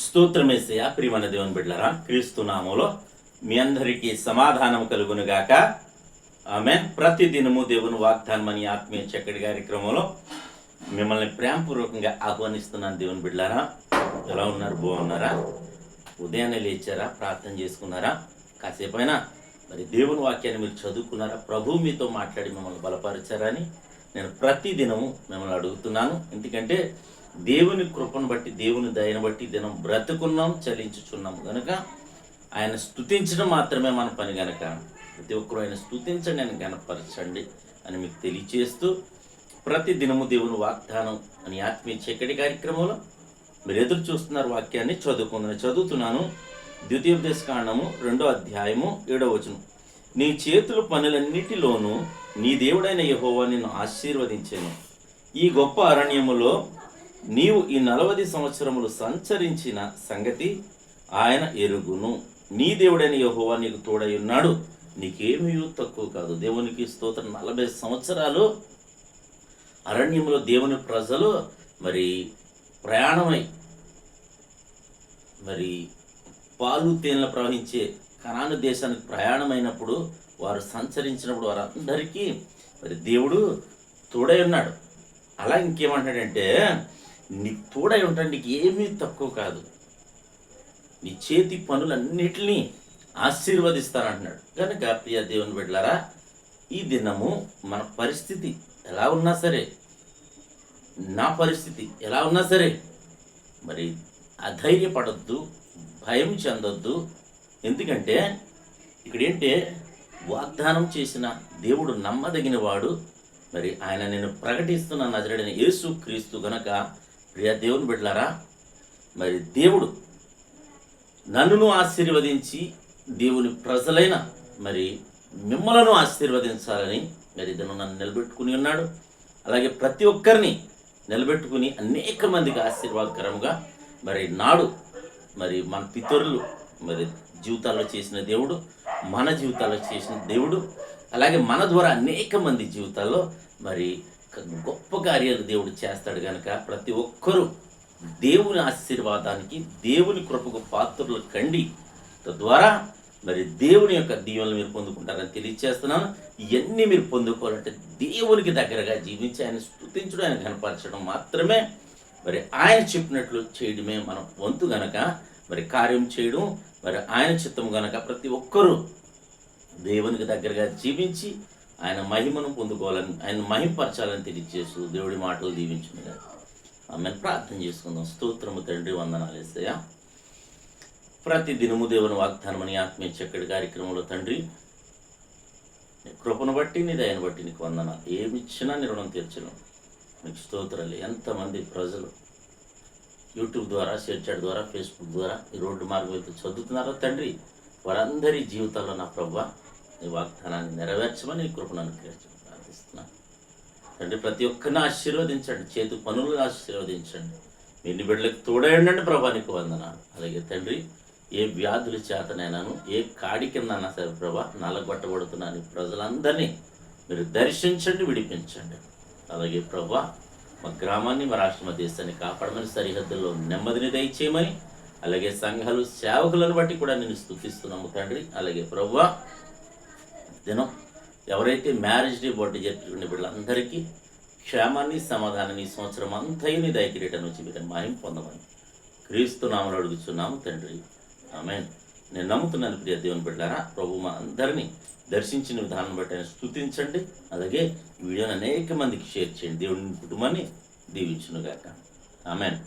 స్తోత్రమేసయ ప్రియమైన దేవుని బిడ్డలారా, క్రీస్తు నామములో మీ అందరికీ సమాధానం కలుగునుగాక. ఆమేన్. ప్రతిదినము దేవుని వాగ్దానం అని ఆత్మీయ చక్కటి కార్యక్రమంలో మిమ్మల్ని ప్రేమపూర్వకంగా ఆహ్వానిస్తున్నాను. దేవుని బిడ్డలారా, ఎలా ఉన్నారు? బాగున్నారా? ఉదయాన్నే లేచారా? ప్రార్థన చేసుకున్నారా? కాసేపైనా మరి దేవుని వాక్యాన్ని మీరు చదువుకున్నారా? ప్రభు మీతో మాట్లాడి మిమ్మల్ని బలపరిచారని నేను ప్రతిదినము మిమ్మల్ని అడుగుతున్నాను. ఎందుకంటే దేవుని కృపను బట్టి, దేవుని దయను బట్టి దినం బ్రతుకున్నాం, చలించుచున్నాం కనుక ఆయన స్తుతించడం మాత్రమే మన పని కనుక ప్రతి ఒక్కరూ ఆయన స్తుతించండి, ఆయన గణపరచండి అని మీకు తెలియచేస్తూ ప్రతి దినము దేవుని వాగ్దానం అని ఆత్మీయ చక్కటి కార్యక్రమంలో మీరు ఎదురు చూస్తున్నారు. వాక్యాన్ని చదువుతున్నాను. ద్వితీయోపదేశకాండము 2వ అధ్యాయము 7వ వచనం. నీ చేతుల పనులన్నిటిలోనూ నీ దేవుడైన యెహోవా నిన్ను ఆశీర్వదించెను. ఈ గొప్ప అరణ్యములో నీవు ఈ 40 సంవత్సరములు సంచరించిన సంగతి ఆయన ఎరుగును. నీ దేవుడైన యెహోవా నీకు తోడై ఉన్నాడు, నీకేమీ తక్కువ కాదు. దేవునికి స్తోత్రం. 40 సంవత్సరాలు అరణ్యంలో దేవుని ప్రజలు మరి ప్రయాణమై మరి పాలు తేనెలు ప్రవహించే కనాను దేశానికి ప్రయాణమైనప్పుడు వారు సంచరించినప్పుడు వారందరికీ మరి దేవుడు తోడై ఉన్నాడు. అలా ఇంకేమంటాడంటే, నీకు తోడై ఉంటాడు, నీకు ఏమీ తక్కువ కాదు, నీ చేతి పనులన్నిటినీ ఆశీర్వదిస్తానంటున్నాడు. కనుక ప్రియ దేవుని బిడ్డలారా, ఈ దినము మన పరిస్థితి ఎలా ఉన్నా సరే, నా పరిస్థితి ఎలా ఉన్నా సరే, మరి అధైర్యపడొద్దు, భయం చెందొద్దు. ఎందుకంటే ఇక్కడ ఏంటే, వాగ్దానం చేసిన దేవుడు నమ్మదగిన వాడు. మరి ఆయన నేను ప్రకటిస్తున్న నజరేయుడైన యేసు క్రీస్తు గనక ప్రియ దేవుని బిడ్డలారా, మరి దేవుడు నన్నును ఆశీర్వదించి దేవుని ప్రజలైన మరి మిమ్మలను ఆశీర్వదించాలని మరి ఇతను నన్ను నిలబెట్టుకుని ఉన్నాడు. అలాగే ప్రతి ఒక్కరిని నిలబెట్టుకుని అనేక మందికి ఆశీర్వాదకరంగా మరి నాడు మరి మన పితరులు మరి జీవితాల్లో చేసిన దేవుడు, మన జీవితాల్లో చేసిన దేవుడు, అలాగే మన ద్వారా అనేక మంది జీవితాల్లో మరి గొప్ప కార్యాలు దేవుడు చేస్తాడు. కనుక ప్రతి ఒక్కరూ దేవుని ఆశీర్వాదానికి, దేవుని కృపకు పాత్రలు కండి. తద్వారా మరి దేవుని యొక్క దీవెనలు మీరు పొందుకుంటారని తెలియజేస్తున్నాను. ఇవన్నీ మీరు పొందుకోవాలంటే దేవునికి దగ్గరగా జీవించి ఆయన స్తుతించడం, ఆయన కనపరచడం మాత్రమే, మరి ఆయన చెప్పినట్లు చేయడమే మన వంతు. గనక మరి కార్యం చేయడం మరి ఆయన చిత్తం గనక ప్రతి ఒక్కరూ దేవునికి దగ్గరగా జీవించి ఆయన మహిమను పొందుకోవాలని, ఆయన మహిమపరచాలని తెలియజేస్తూ దేవుడి మాటలు దీవించుగా ఆమె ప్రార్థన చేసుకుందాం. స్తోత్రము తండ్రి, వందనాలు యేసయ్యా. ప్రతి దినము దేవుని వాగ్దానం అని ఆత్మీయ చక్కటి కార్యక్రమంలో తండ్రి, నీ కృపను బట్టి, నీ దయను బట్టి నీకు వందనాలు. ఏమిచ్చినా నీ రుణం తీర్చను. నీకు స్తోత్రాలు. ఎంతమంది ప్రజలు యూట్యూబ్ ద్వారా, షేర్చాట్ ద్వారా, ఫేస్బుక్ ద్వారా ఈ రోడ్డు మార్గం వెళ్తూ చదువుతున్నారో తండ్రి, వారందరి జీవితాల్లో నా ప్రభువా నీ వాగ్దానాన్ని నెరవేర్చమని, నీ కృపను అనుగ్రహించమని ప్రార్థిస్తున్నాను తండ్రి. ప్రతి ఒక్కరిని ఆశీర్వదించండి, చేతు పనులను ఆశీర్వదించండి. మీ బిడ్డలకు తోడై ఉండండి ప్రభా, నీకు వందనాలు. అలాగే తండ్రి, ఏ వ్యాధుల చేతనైనాను, ఏ కాడి కిందన్నా సరే ప్రభా నలగొట్టబడుతున్నాను ప్రజలందరినీ మీరు దర్శించండి, విడిపించండి. అలాగే ప్రభా మా గ్రామాన్ని, మా రాష్ట్ర దేశాన్ని కాపాడమని, సరిహద్దుల్లో నెమ్మదిని దయచేయమని, అలాగే సంఘాలు, సేవకులను బట్టి కూడా నేను స్తుతిస్తున్నాము తండ్రి. అలాగే ప్రభువా దినం ఎవరైతే మ్యారేజ్ డే బర్త్డే జరుపుకునే బిడ్డలందరికీ క్షేమాన్ని, సమాధానాన్ని ఈ సంవత్సరం అంతయు నీ దయకిరీటం నుంచి మీరు మహిమ పొందమని క్రీస్తు నామములో అడుగుతున్నాము తండ్రి. ఆమేన్. నేను నమ్ముతున్నాను ప్రియ దేవుని బిడ్డలారా, ప్రభు మా అందరినీ దర్శించిన విధానం బట్టి ఆయన స్తుతించండి. అలాగే ఈ వీడియోని అనేక మందికి షేర్ చేయండి. దేవుని కుటుంబాన్ని దీవించునుగాక. ఆమేన్.